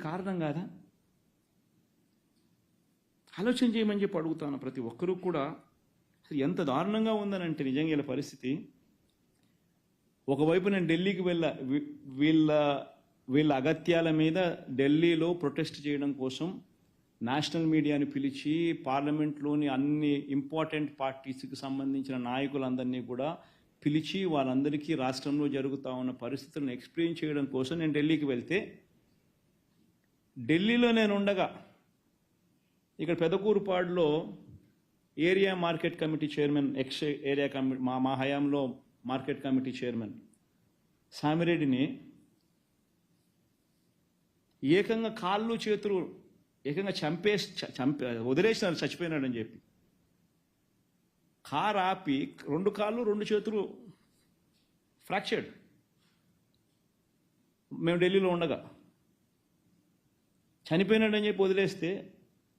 కారణం కాదా? ఆలోచన చేయమని చెప్పి అడుగుతాను. ప్రతి ఒక్కరూ కూడా అసలు ఎంత దారుణంగా ఉందనంటే నిజంగా ఇలా పరిస్థితి. ఒకవైపు నేను ఢిల్లీకి వీళ్ళ అగత్యాల మీద ఢిల్లీలో ప్రొటెస్ట్ చేయడం కోసం నేషనల్ మీడియాని పిలిచి పార్లమెంట్లోని అన్ని ఇంపార్టెంట్ పార్టీస్కి సంబంధించిన నాయకులందరినీ కూడా పిలిచి వాళ్ళందరికీ రాష్ట్రంలో జరుగుతూ ఉన్న పరిస్థితులను ఎక్స్ప్లెయిన్ చేయడం కోసం నేను ఢిల్లీకి వెళ్తే, ఢిల్లీలో నేను ఉండగా ఇక్కడ పెదకూరుపాడులో area market committee chairman, ex area committee, మా హయాంలో మార్కెట్ కమిటీ చైర్మన్ సామిరెడ్డిని ఏకంగా కాళ్ళు చేతులు ఏకంగా వదిలేసినారు, చచ్చిపోయినాడని చెప్పి. కారు ఆపి 2 కాళ్ళు 2 చేతులు ఫ్రాక్చర్డ్. మేము ఢిల్లీలో ఉండగా చనిపోయినాడని చెప్పి వదిలేస్తే,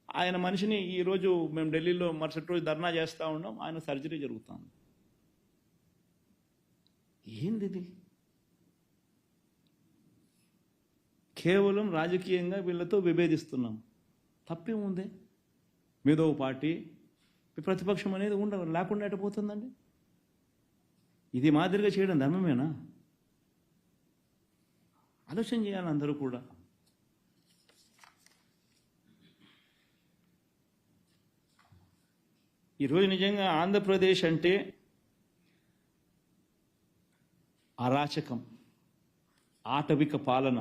ఆయన మనిషిని ఈరోజు మేము ఢిల్లీలో మరుసటి రోజు ధర్నా చేస్తూ ఉన్నాం, ఆయన సర్జరీ జరుగుతుంది. ఏంది ఇది? కేవలం రాజకీయంగా వీళ్ళతో విభేదిస్తున్నాం. తప్పేముంది? మీదో పార్టీ ప్రతిపక్షం అనేది లేకుండా ఎట్టపోతుందండి? ఇది మాదిరిగా చేయడం ధర్మమేనా? ఆలోచన చేయాలి అందరూ కూడా. ఈరోజు నిజంగా ఆంధ్రప్రదేశ్ అంటే అరాచకం, ఆటవిక పాలన,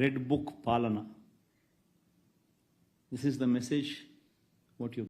రెడ్ బుక్ పాలన. This is the message what you